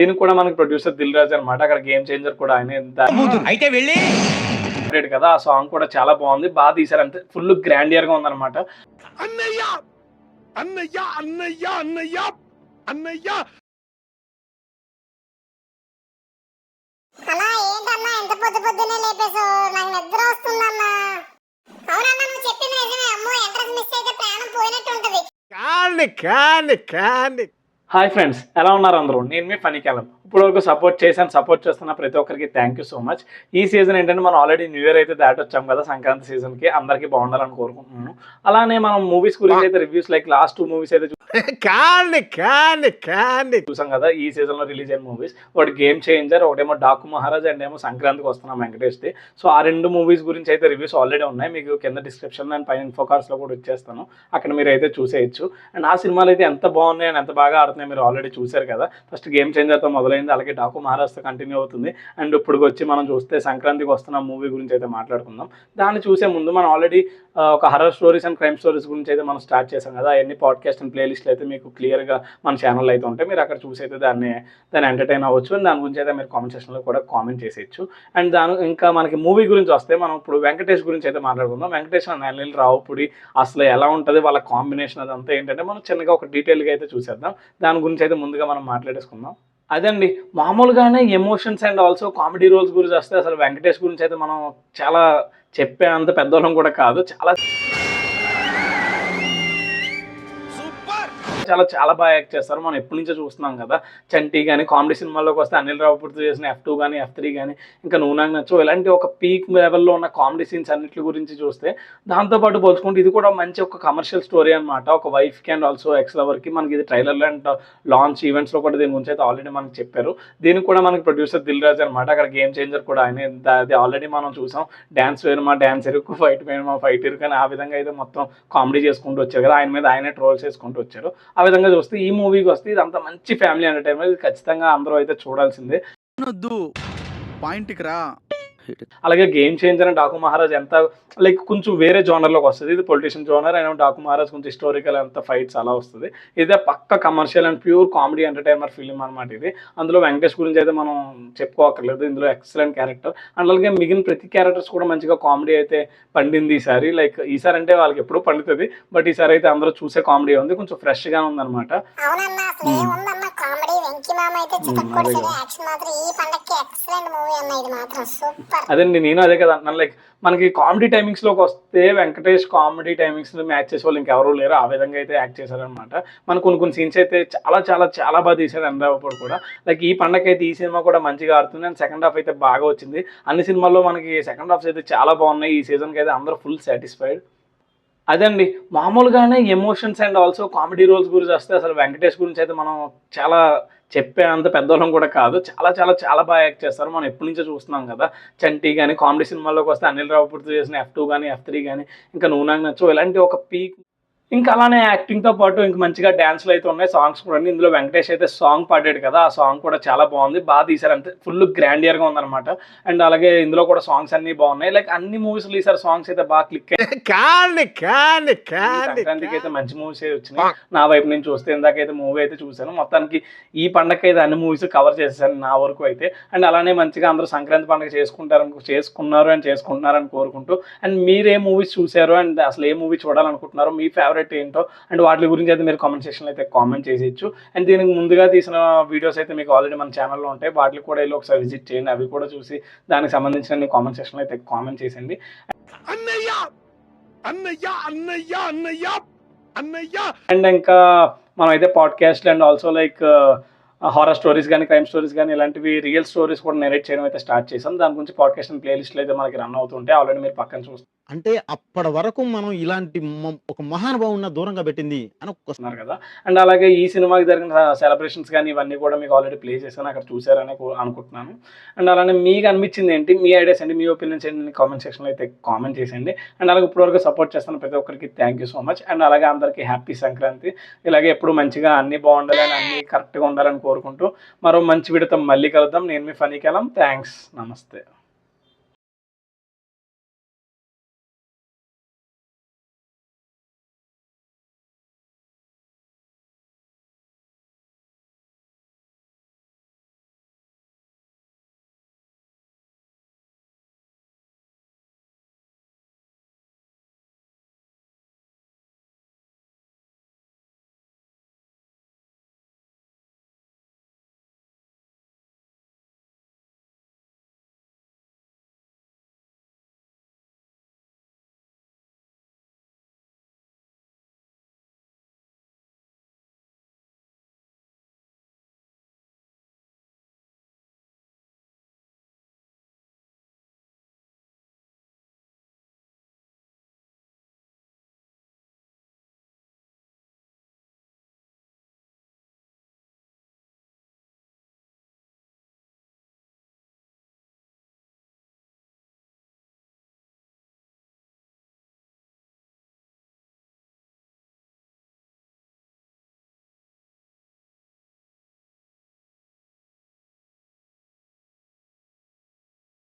దీనికి కూడా మనకి ప్రొడ్యూసర్ దిల్ రాజు అనమాట. అక్కడ గేమ్ చేంజర్ కూడా ఆయనే. అయితే వెళ్ళి కదా ఆ సాంగ్ కూడా చాలా బాగుంది, బాగా తీశారు, అంటే ఫుల్ గ్రాండియర్ గా ఉందన్నమాట. అన్నయ్య అన్నయ్య అన్నయ్య అన్నయ్య అన్నయ్య అలా ఏంటన్నా ఎంత పొద్దున్నే లేపేసావు? నాకు నిద్ర వస్తుందన్నా. అవునన్నా నువ్వు చెప్పింది నిజమే. అమ్మో ఎంట్రన్స్ మిస్ అయితే ప్రాణం పోయినట్టు ఉంటది. హాయ్ ఫ్రెండ్స్, ఎలా ఉన్నారు అందరూ? నేను మీ ఫనీకాలం. ఇప్పుడు వరకు సపోర్ట్ చేస్తున్న ప్రతి ఒక్కరికి థ్యాంక్ యూ సో మచ్. ఈ సీజన్ ఏంటంటే మనం ఆల్రెడీ న్యూ ఇయర్ అయితే దాటొచ్చాం కదా, సంక్రాంతి సీజన్కి. అందరికీ బాగుండాలని కోరుకుంటున్నాను. అలానే మనం మూవీస్ గురించి అయితే రివ్యూస్ లైక్ లాస్ట్ 2 మూవీస్ అయితే చూసాం కదా ఈ సీజన్లో రిలీజ్ అయిన మూవీస్. ఒకటి గేమ్ చేంజర్, ఒకటేమో డాకు మహారాజ్, అండ్ ఏమో సంక్రాంతికి వస్తున్నాం వెంకటేష్ది. సో ఆ 2 మూవీస్ గురించి అయితే రివ్యూస్ ఆల్రెడీ ఉన్నాయి. మీకు కింద డిస్క్రిప్షన్ అండ్ పైన ఇన్ఫో కార్డ్స్లో కూడా ఇచ్చేస్తాను, అక్కడ మీరు అయితే చూసేయచ్చు. అండ్ ఆ సినిమాలు అయితే ఎంత బాగున్నాయి అండ్ ఎంత బాగా ఆడుతున్నాయి మీరు ఆల్రెడీ చూశారు కదా. ఫస్ట్ గేమ్ చేంజర్తో మొదలైంది, అలాగే డాకు మహారాజ్తో కంటిన్యూ అవుతుంది. అండ్ ఇప్పుడు వచ్చి మనం చూస్తే సంక్రాంతికి వస్తున్న మూవీ గురించి అయితే మాట్లాడుకుందాం. దాన్ని చూసే ముందు మనం ఆల్రెడీ ఒక horror stories and crime stories గురించి అయితే మనం స్టార్ట్ చేసాం కదా. అవన్నీ పాడ్కాస్ట్ అండ్ ప్లేలిస్ట్లు అయితే మీకు క్లియర్గా మన ఛానల్ అయితే ఉంటాయి. మీరు అక్కడ చూసి అయితే దాన్ని ఎంటర్టైన్ అవ్వచ్చు. అండ్ దాని గురించి అయితే మీరు కామెంట్ సెక్షన్లో కూడా కామెంట్ చేసేయచ్చు. అండ్ ఇంకా మనకి మూవీ గురించి వస్తే మనం ఇప్పుడు వెంకటేష్ గురించి అయితే మాట్లాడుకుందాం. వెంకటేష్ అండ్ అనిల్ రావుపూడి అసలు ఎలా ఉంటుంది, వాళ్ళ కాంబినేషన్ అదంతా ఏంటంటే మనం చిన్నగా ఒక డీటెయిల్గా అయితే చూసేద్దాం. దాని గురించి అయితే ముందుగా మనం మాట్లాడేసుకుందాం. అదండి, మామూలుగానే emotions and also comedy roles గురించి వస్తే అసలు వెంకటేష్ గురించి అయితే మనం చాలా చెప్పే అంత పెద్దోళ్ళం కూడా కాదు. చాలా బాగా యాక్ట్ చేస్తారు. మనం ఎప్పటి నుంచో చూస్తున్నాం కదా. చంటి కానీ, కామెడీ సినిమాల్లోకి వస్తే అనిల్ రావుపూడితో చేసిన F2 కానీ F3 కానీ, ఇంకా నువ్వు నాకు నచ్చవు, ఇలాంటి ఒక పీక్ లెవెల్లో ఉన్న కామెడీ సీన్స్ అన్నిటి గురించి చూస్తే దాంతోపాటు పోల్చుకుంటే ఇది కూడా మంచి ఒక కమర్షియల్ స్టోరీ అనమాట. ఒక వైఫ్కి అండ్ ఆల్సో ఎక్స్ లవర్కి. మనకి ఇది ట్రైలర్లో అండ్ లాంచ్ ఈవెంట్స్లో కూడా దీని గురించి అయితే ఆల్రెడీ మనకి చెప్పారు. దీనికి కూడా మనకి ప్రొడ్యూసర్ దిల్ రాజు అనమాట. అక్కడ గేమ్ చేంజర్ కూడా ఆయనే. అది ఆల్రెడీ మనం చూసాం. డ్యాన్స్ వేరుమా డ్యాన్స్ ఎరుకు, ఫైట్ వేరుమా ఫైట్ ఎరుకు అని ఆ విధంగా అయితే మొత్తం కామెడీ చేసుకుంటూ వచ్చారు కదా. ఆయన మీద ఆయనే ట్రోల్స్ చేసుకుంటూ వచ్చారు. ఆ విధంగా చూస్తే ఈ మూవీకి వస్తే ఇది అంత మంచి ఫ్యామిలీ ఎంటర్టైన్మెంట్, ఇది ఖచ్చితంగా అందరూ అయితే చూడాల్సిందే. పాయింట్కి రా. అలాగే game changer and Daaku Maharaj ఎంత లైక్ కొంచెం వేరే జోనర్లోకి వస్తుంది. ఇది పొలిటీషియన్ జోనర్ అయినా డాకు మహారాజ్ కొంచెం హిస్టారికల్ అంత ఫైట్స్ అలా వస్తుంది. ఇదే పక్క commercial and pure comedy entertainer film అనమాట ఇది. అందులో వెంకటేష్ గురించి అయితే మనం చెప్పుకోకర్లేదు, ఇందులో ఎక్సలెంట్ క్యారెక్టర్. అండ్ అలాగే మిగిలిన ప్రతి క్యారెక్టర్స్ కూడా మంచిగా కామెడీ అయితే పండింది ఈసారి. లైక్ ఈసారి అంటే వాళ్ళకి ఎప్పుడూ పండుతుంది, బట్ ఈసారి అయితే అందరూ చూసే కామెడీ ఉంది, కొంచెం ఫ్రెష్గా ఉందన్నమాట. అదండి, నేను అదే కదా అంటున్నాను. లైక్ మనకి కామెడీ టైమింగ్స్లోకి వస్తే వెంకటేష్ కామెడీ టైమింగ్స్ మ్యాచ్ చేసే వాళ్ళు ఇంకెవరూ లేరు. ఆ విధంగా అయితే యాక్ట్ చేశారనమాట. మన కొన్ని సీన్స్ అయితే చాలా బాగా తీశారు అన్నప్పుడు కూడా. లైక్ ఈ పండగ అయితే ఈ సినిమా కూడా మంచిగా ఆడుతుంది. అండ్ సెకండ్ హాఫ్ అయితే బాగా వచ్చింది. అన్ని సినిమాల్లో మనకి సెకండ్ హాఫ్స్ అయితే చాలా బాగున్నాయి. ఈ సీజన్కి అయితే అందరూ ఫుల్ సాటిస్ఫైడ్. అదండి, మామూలుగానే emotions and also comedy roles గురించి వస్తే అసలు వెంకటేష్ గురించి అయితే మనం చాలా చెప్పే అంత పెద్దోళ్ళం కూడా కాదు. చాలా బాగా యాక్ట్ చేస్తారు. మనం ఎప్పటి నుంచో చూస్తున్నాం కదా. చంటి కానీ, కామెడీ సినిమాల్లోకి వస్తే అనిల్ రావుపూడితో చేసిన F2 కానీ F3 కానీ, ఇంకా నువ్వు నాకు నచ్చవు, ఇలాంటి ఒక పీక్. ఇంకా అలానే యాక్టింగ్తో పాటు ఇంకా మంచిగా డ్యాన్స్లు అయితే ఉన్నాయి, సాంగ్స్ కూడా. ఇందులో వెంకటేష్ అయితే సాంగ్ పాడాడు కదా, ఆ సాంగ్ కూడా చాలా బాగుంది, బాగా తీశారు, అంటే ఫుల్ గ్రాండియర్గా ఉందన్నమాట. అండ్ అలాగే ఇందులో కూడా సాంగ్స్ అన్నీ బాగున్నాయి. లైక్ అన్ని మూవీస్లో ఈసారి సాంగ్స్ అయితే బాగా క్లిక్ అయ్యాయి. సంక్రాంతికి అయితే మంచి మూవీస్ వచ్చినాయి నా వైపు నుంచి చూస్తే. ఇందాకైతే మూవీ అయితే చూశాను. మొత్తానికి ఈ పండగకి అయితే అన్ని మూవీస్ కవర్ చేసేసాను నా వరకు అయితే. అండ్ అలానే మంచిగా అందరూ సంక్రాంతి పండుగ చేసుకుంటున్నారని కోరుకుంటూ, అండ్ మీరు ఏ మూవీస్ చూసారో అండ్ అసలు ఏ మూవీ చూడాలనుకుంటున్నారో, మీ ఫేవరెట్ ఏంటో అండ్ వాటి గురించి అయితే మీరు కామెంట్ సెక్షన్లో అయితే కామెంట్ చేసేయచ్చు. అండ్ దీనికి ముందుగా తీసిన వీడియోస్ అయితే మీకు ఆల్రెడీ మన ఛానల్లో ఉంటాయి, వాటికి కూడా వెళ్ళి ఒకసారి విజిట్ చేయండి. అవి కూడా చూసి దానికి సంబంధించిన కామెంట్ సెక్షన్లో అయితే కామెంట్ చేసేయండి. అండ్ ఇంకా మనం అయితే podcast and also like horror stories కానీ, క్రైమ్ స్టోరీస్ కానీ, ఇలాంటివి రియల్ స్టోరీస్ కూడా నెరేట్ చేయడం అయితే స్టార్ట్ చేసాం. దాని గురించి పాడ్కాస్ట్ అండ్ ప్లేలిస్ట్లో అయితే మనకి రన్ అవుతుంటాయి. ఆల్రెడీ మీరు పక్కన చూస్తారు. అంటే అప్పటి వరకు మనం ఇలాంటి ఒక మహానుభావున్న దూరంగా పెట్టింది అని వస్తున్నారు కదా. అండ్ అలాగే ఈ సినిమాకి జరిగిన సెలబ్రేషన్స్ కానీ ఇవన్నీ కూడా మీకు ఆల్రెడీ ప్లే చేశాను, అక్కడ చూసారని అనుకుంటున్నాను. అండ్ అలానే మీకు అనిపించింది ఏంటి, మీ ఐడియాస్ ఏంటి, మీ ఒపీనియన్స్ ఏంటి కామెంట్ సెక్షన్లో అయితే కామెంట్ చేసేయండి. అండ్ అలాగే ఇప్పటివరకు సపోర్ట్ చేస్తాను ప్రతి ఒక్కరికి thank you so much. And అలాగే అందరికీ హ్యాపీ సంక్రాంతి. ఇలాగే ఎప్పుడు మంచిగా అన్నీ బాగుండాలని, అన్నీ కరెక్ట్గా ఉండాలని కోరుకుంటూ మరో మంచి వీడియోతో మళ్ళీ కలుద్దాం. నేను మీ ఫనీకాలం. థ్యాంక్స్, నమస్తే.